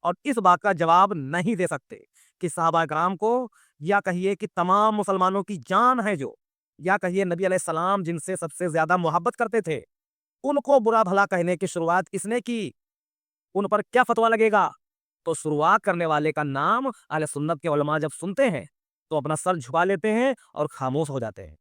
اور اس بات کا جواب نہیں دے سکتے کہ صحابہ کرام کو، یا کہیے کہ تمام مسلمانوں کی جان ہے جو، یا کہیے نبی علیہ السلام جن سے سب سے زیادہ محبت کرتے تھے، ان کو برا بھلا کہنے کی شروعات کس نے کی؟ ان پر کیا فتویٰ لگے گا؟ تو شروعات کرنے والے کا نام اہل سنت کے علماء جب سنتے ہیں تو اپنا سر جھکا لیتے ہیں اور خاموش ہو جاتے ہیں۔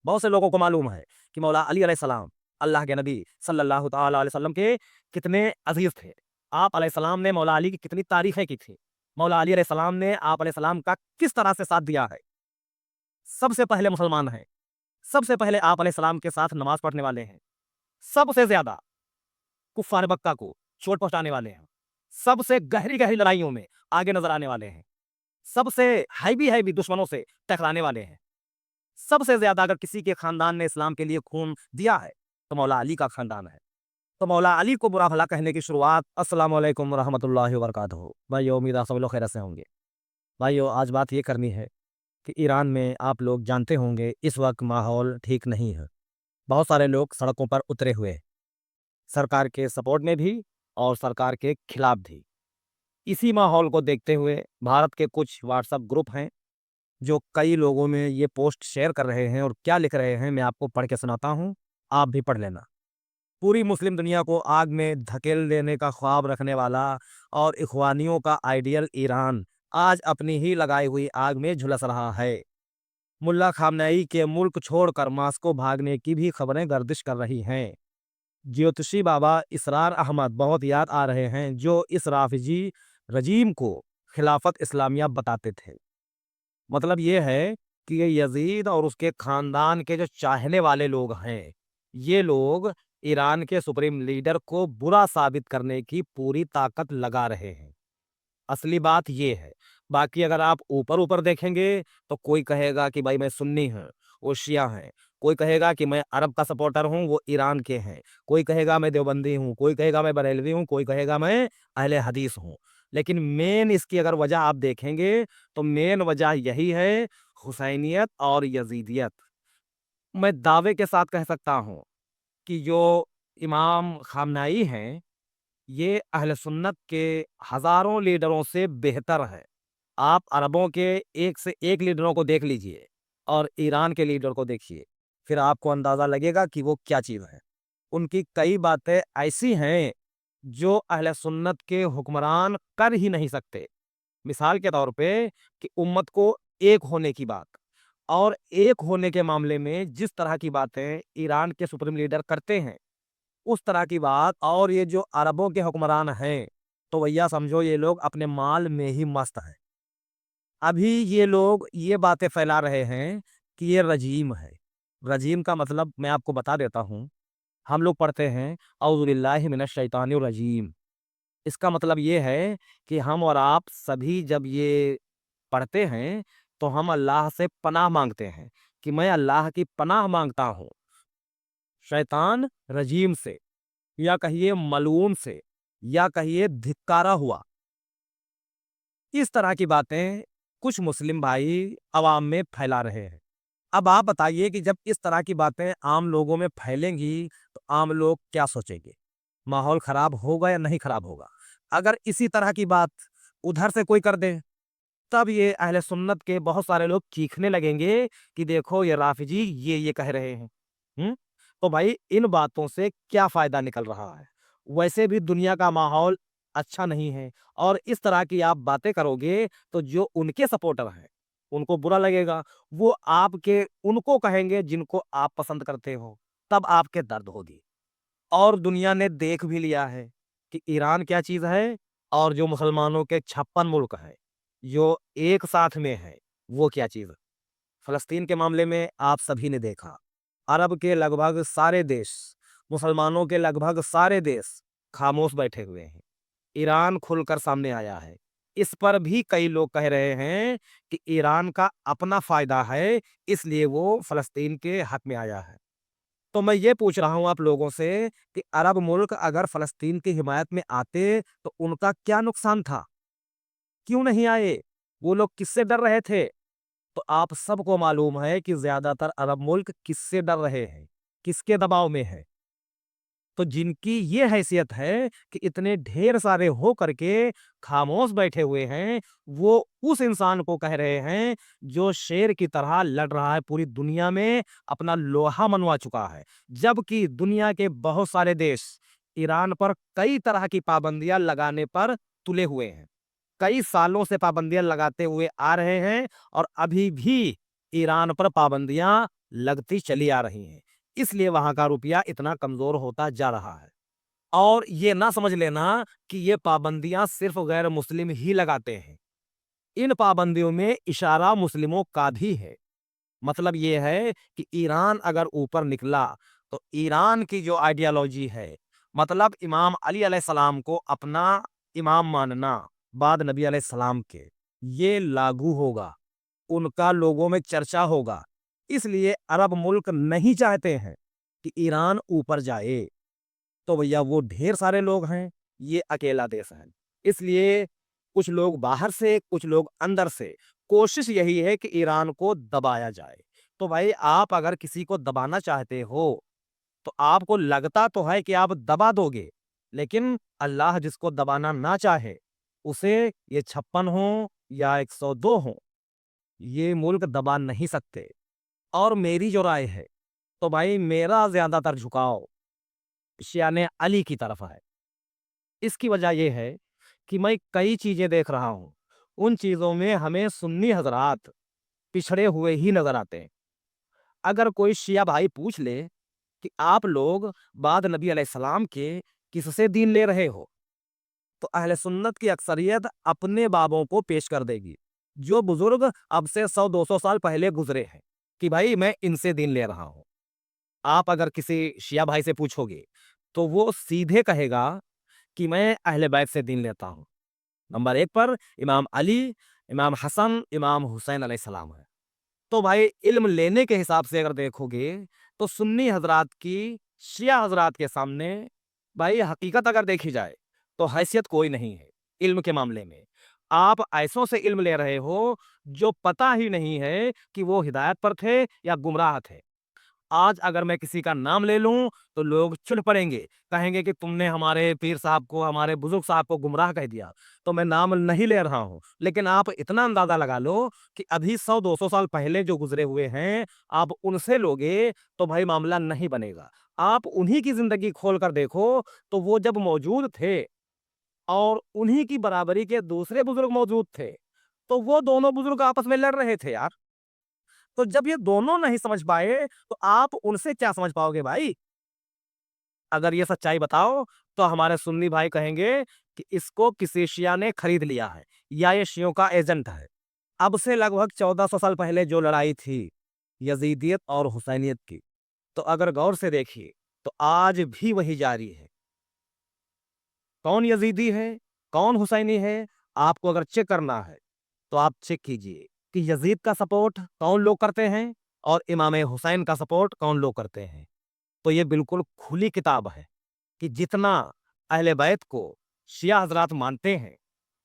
بہت سے لوگوں کو معلوم ہے کہ مولا علی علیہ السلام اللہ کے نبی صلی اللہ تعالی علیہ وسلم کے کتنے عزیز تھے۔ آپ علیہ السلام نے مولا علی کی کتنی تعریفیں کی تھی۔ مولا علی علیہ السلام نے آپ علیہ السلام کا کس طرح سے ساتھ دیا ہے۔ سب سے پہلے مسلمان ہیں، سب سے پہلے آپ علیہ السلام کے ساتھ نماز پڑھنے والے ہیں، سب سے زیادہ کفار مکہ کو چوٹ پہنچانے والے ہیں، سب سے گہری گہری لڑائیوں میں آگے نظر آنے والے ہیں، سب سے ہیوی دشمنوں سے ٹکرانے والے ہیں۔ سب سے زیادہ اگر کسی کے خاندان نے اسلام کے لیے خون دیا ہے تو مولا علی کا خاندان ہے۔ تو مولا علی کو برا بھلا کہنے کی شروعات السلام علیکم ورحمۃ اللہ وبرکاتہ بھائیو، امید آپ سب لوگ خیر سے ہوں گے۔ بھائیو، آج بات یہ کرنی ہے کہ ایران میں آپ لوگ جانتے ہوں گے اس وقت ماحول ٹھیک نہیں ہے۔ بہت سارے لوگ سڑکوں پر اترے ہوئے ہیں، سرکار کے سپورٹ میں بھی اور سرکار کے خلاف بھی۔ اسی ماحول کو دیکھتے ہوئے بھارت کے کچھ واٹس ایپ گروپ ہیں جو کئی لوگوں میں یہ پوسٹ شیئر کر رہے ہیں، اور کیا لکھ رہے ہیں میں آپ کو پڑھ کے سناتا ہوں، آپ بھی پڑھ لینا۔ پوری مسلم دنیا کو آگ میں دھکیل دینے کا خواب رکھنے والا اور اخوانیوں کا آئیڈیل ایران آج اپنی ہی لگائی ہوئی آگ میں جھلس رہا ہے۔ ملا خامنئی کے ملک چھوڑ کر ماسکو بھاگنے کی بھی خبریں گردش کر رہی ہیں۔ جیوتشی بابا اسرار احمد بہت یاد آ رہے ہیں، جو اس رافضی رجیم کو خلافت اسلامیہ بتاتے تھے۔ مطلب یہ ہے کہ یہ یزید اور اس کے خاندان کے جو چاہنے والے لوگ ہیں، یہ لوگ ایران کے سپریم لیڈر کو برا ثابت کرنے کی پوری طاقت لگا رہے ہیں۔ اصلی بات یہ ہے۔ باقی اگر آپ اوپر دیکھیں گے تو کوئی کہے گا کہ بھائی میں سنی ہوں، وہ شیعہ ہیں، کوئی کہے گا کہ میں عرب کا سپورٹر ہوں، وہ ایران کے ہیں، کوئی کہے گا میں دیوبندی ہوں، کوئی کہے گا میں بریلوی ہوں، کوئی کہے گا میں اہل حدیث ہوں۔ لیکن مین اس کی اگر وجہ آپ دیکھیں گے تو مین وجہ یہی ہے، حسینیت اور یزیدیت۔ میں دعوے کے ساتھ کہہ سکتا ہوں کہ جو امام خامنائی ہیں، یہ اہل سنت کے ہزاروں لیڈروں سے بہتر ہے۔ آپ عربوں کے ایک سے ایک لیڈروں کو دیکھ لیجئے اور ایران کے لیڈر کو دیکھیے، پھر آپ کو اندازہ لگے گا کہ وہ کیا چیز ہے۔ ان کی کئی باتیں ایسی ہیں جو اہل سنت کے حکمران کر ہی نہیں سکتے۔ مثال کے طور پہ کہ امت کو ایک ہونے کی بات، اور ایک ہونے کے معاملے میں جس طرح کی باتیں ایران کے سپریم لیڈر کرتے ہیں، اس طرح کی بات اور یہ جو عربوں کے حکمران ہیں، تو بھیا سمجھو یہ لوگ اپنے مال میں ہی مست ہیں۔ ابھی یہ لوگ یہ باتیں پھیلا رہے ہیں کہ یہ رجیم ہے۔ رجیم کا مطلب میں آپ کو بتا دیتا ہوں۔ ہم لوگ پڑھتے ہیں اعوذ باللہ من الشیطان الرجیم۔ اس کا مطلب یہ ہے کہ ہم اور آپ سبھی جب یہ پڑھتے ہیں تو ہم اللہ سے پناہ مانگتے ہیں کہ میں اللہ کی پناہ مانگتا ہوں شیطان رجیم سے، یا کہیے ملعون سے، یا کہیے دھکارا ہوا۔ اس طرح کی باتیں کچھ مسلم بھائی عوام میں پھیلا رہے ہیں۔ اب آپ بتائیے کہ جب اس طرح کی باتیں عام لوگوں میں پھیلیں گی تو عام لوگ کیا سوچیں گے؟ ماحول خراب ہوگا یا نہیں خراب ہوگا؟ اگر اسی طرح کی بات ادھر سے کوئی کر دے، تب یہ اہل سنت کے بہت سارے لوگ چیخنے لگیں گے کہ دیکھو یہ رافضی یہ کہہ رہے ہیں۔ تو بھائی ان باتوں سے کیا فائدہ نکل رہا ہے؟ ویسے بھی دنیا کا ماحول اچھا نہیں ہے، اور اس طرح کی آپ باتیں کرو گے تو جو ان کے سپورٹر ہیں ان کو برا لگے گا، وہ آپ کے ان کو کہیں گے جن کو آپ پسند کرتے ہو، تب آپ کے درد ہوگی۔ اور دنیا نے دیکھ بھی لیا ہے کہ ایران کیا چیز ہے، اور جو مسلمانوں کے 56 ملک ہیں جو ایک ساتھ میں ہے، وہ کیا چیز ہے۔ فلسطین کے معاملے میں آپ سبھی نے دیکھا، عرب کے لگ بھگ سارے دیش، مسلمانوں کے لگ بھگ سارے دیش خاموش بیٹھے ہوئے ہیں۔ ایران کھل کر سامنے آیا ہے۔ اس پر بھی کئی لوگ کہہ رہے ہیں کہ ایران کا اپنا فائدہ ہے، اس لیے وہ فلسطین کے حق میں آیا ہے۔ تو میں یہ پوچھ رہا ہوں آپ لوگوں سے کہ عرب ملک اگر فلسطین کی حمایت میں آتے تو ان کا کیا نقصان تھا؟ کیوں نہیں آئے؟ وہ لوگ کس سے ڈر رہے تھے؟ تو آپ سب کو معلوم ہے کہ زیادہ تر عرب ملک کس سے ڈر رہے ہیں، کس کے دباؤ میں ہے؟ تو جن کی یہ حیثیت ہے کہ اتنے ڈھیر سارے ہو کر کے خاموش بیٹھے ہوئے ہیں، وہ اس انسان کو کہہ رہے ہیں جو شیر کی طرح لڑ رہا ہے پوری دنیا میں، اپنا لوہا منوا چکا ہے، جبکہ دنیا کے بہت سارے دیش ایران پر کئی طرح کی پابندیاں لگانے پر تلے ہوئے ہیں، کئی سالوں سے پابندیاں لگاتے ہوئے آ رہے ہیں، اور ابھی بھی ایران پر پابندیاں لگتی چلی آ رہی ہیں، اس لیے وہاں کا روپیہ اتنا کمزور ہوتا جا رہا ہے۔ اور یہ نہ سمجھ لینا کہ یہ پابندیاں صرف غیر مسلم ہی لگاتے ہیں، ان پابندیوں میں اشارہ مسلموں کا بھی ہے۔ مطلب یہ ہے کہ ایران اگر اوپر نکلا تو ایران کی جو آئیڈیالوجی ہے، مطلب امام علی علیہ السلام کو اپنا امام ماننا بعد نبی علیہ السلام کے، یہ لاگو ہوگا، ان کا لوگوں میں چرچا ہوگا۔ اس لیے عرب ملک نہیں چاہتے ہیں کہ ایران اوپر جائے، تو بھیا وہ ڈھیر سارے لوگ ہیں، یہ اکیلا دیش ہے، اس لیے کچھ لوگ باہر سے، کچھ لوگ اندر سے، کوشش یہی ہے کہ ایران کو دبایا جائے۔ تو بھائی آپ اگر کسی کو دبانا چاہتے ہو تو آپ کو لگتا تو ہے کہ آپ دبا دو گے، لیکن اللہ جس کو دبانا نہ چاہے اسے یہ 56 ہوں یا 102 ہوں، یہ ملک دبا نہیں سکتے۔ اور میری جو رائے ہے تو بھائی میرا زیادہ تر جھکاؤ شیعہ علی کی طرف ہے۔ اس کی وجہ یہ ہے کہ میں کئی چیزیں دیکھ رہا ہوں، ان چیزوں میں ہمیں سنی حضرات پچھڑے ہوئے ہی نظر آتے ہیں۔ اگر کوئی شیعہ بھائی پوچھ لے کہ آپ لوگ بعد نبی علیہ السلام کے کس سے دین لے رہے ہو، تو اہل سنت کی اکثریت اپنے بابوں کو پیش کر دے گی، جو بزرگ اب سے 100-200 سال پہلے گزرے ہیں، کہ بھائی میں ان سے دین لے رہا ہوں۔ آپ اگر کسی شیعہ بھائی سے پوچھو گے تو وہ سیدھے کہے گا کہ میں اہل بیت سے دین لیتا ہوں۔ نمبر 1 پر امام علی، امام حسن، امام حسین علیہ السلام ہے۔ تو بھائی علم لینے کے حساب سے اگر دیکھو گے تو سنی حضرات کی شیعہ حضرات کے سامنے بھائی حقیقت اگر دیکھی جائے تو حیثیت کوئی نہیں ہے علم کے معاملے میں۔ آپ ایسوں سے علم لے رہے ہو جو پتہ ہی نہیں ہے کہ وہ ہدایت پر تھے یا گمراہ تھے۔ آج اگر میں کسی کا نام لے لوں تو لوگ چڑ پڑیں گے، کہیں گے کہ تم نے ہمارے پیر صاحب کو، ہمارے بزرگ صاحب کو گمراہ کہہ دیا، تو میں نام نہیں لے رہا ہوں، لیکن آپ اتنا اندازہ لگا لو کہ ابھی 100-200 سال پہلے جو گزرے ہوئے ہیں آپ ان سے لوگے تو بھائی معاملہ نہیں بنے گا۔ آپ انہی کی زندگی کھول کر دیکھو تو وہ جب موجود تھے اور انہی کی برابری کے دوسرے بزرگ موجود تھے تو وہ دونوں بزرگ آپس میں لڑ رہے تھے یار۔ تو جب یہ دونوں نہیں سمجھ پائے تو آپ ان سے کیا سمجھ پاؤ گے بھائی؟ اگر یہ سچائی بتاؤ تو ہمارے سنی بھائی کہیں گے کہ اس کو کسی شیعہ نے خرید لیا ہے یا یہ شیعوں کا ایجنٹ ہے۔ اب سے لگ بھگ 1400 سال پہلے جو لڑائی تھی یزیدیت اور حسینیت کی، تو اگر غور سے دیکھیے تو آج بھی وہی جاری ہے۔ کون یزیدی ہے، کون حسینی ہے، آپ کو اگر چیک کرنا ہے تو آپ چیک کیجئے کہ یزید کا سپورٹ کون لوگ کرتے ہیں اور امام حسین کا سپورٹ کون لوگ کرتے ہیں۔ تو یہ بالکل کھلی کتاب ہے کہ جتنا اہل بیت کو شیعہ حضرات مانتے ہیں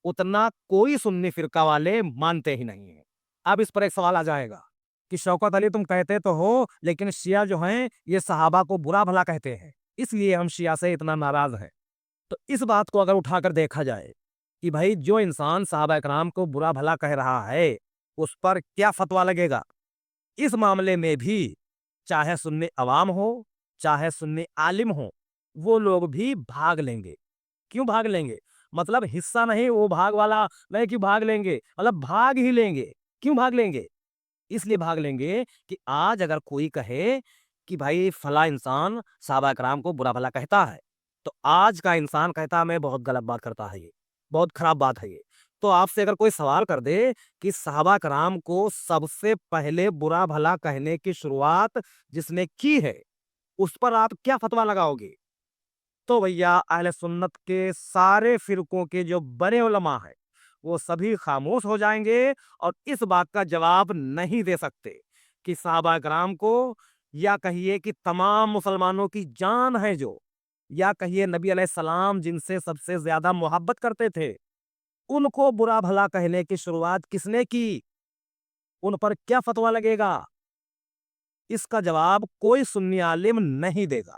اتنا کوئی سنی فرقہ والے مانتے ہی نہیں ہیں۔ اب اس پر ایک سوال آ جائے گا کہ شوکت علی تم کہتے تو ہو لیکن شیعہ جو ہیں یہ صحابہ کو برا بھلا کہتے ہیں، اس لیے ہم شیعہ سے اتنا ناراض ہیں۔ تو اس بات کو اگر اٹھا کر دیکھا جائے کہ بھائی جو انسان صحابہ اکرام کو برا بھلا کہہ رہا ہے اس پر کیا فتویٰ لگے گا، اس معاملے میں بھی چاہے سنی عوام ہو چاہے سنی عالم ہو وہ لوگ بھی بھاگ لیں گے۔ کیوں بھاگ لیں گے؟ مطلب حصہ نہیں، وہ بھاگ والا نہیں کہ بھاگ لیں گے، مطلب بھاگ ہی لیں گے۔ کیوں بھاگ لیں گے؟ اس لیے بھاگ لیں گے کہ آج اگر کوئی کہے کہ بھائی فلاں انسان صحابہ اکرام کو برا بھلا کہتا ہے تو آج کا انسان کہتا ہے میں بہت غلط بات کرتا ہے، یہ بہت خراب بات ہے یہ۔ تو آپ سے اگر کوئی سوال کر دے کہ صحابہ کرام کو سب سے پہلے برا بھلا کہنے کی شروعات جس نے کی ہے اس پر آپ کیا فتویٰ لگاؤ گے؟ تو بھیا اہل سنت کے سارے فرقوں کے جو بڑے علماء ہیں وہ سبھی خاموش ہو جائیں گے اور اس بات کا جواب نہیں دے سکتے کہ صحابہ کرام کو، یا کہیے کہ تمام مسلمانوں کی جان ہے جو، یا کہیے نبی علیہ السلام جن سے سب سے زیادہ محبت کرتے تھے، ان کو برا بھلا کہنے کی شروعات کس نے کی، ان پر کیا فتویٰ لگے گا؟ اس کا جواب کوئی سنی عالم نہیں دے گا۔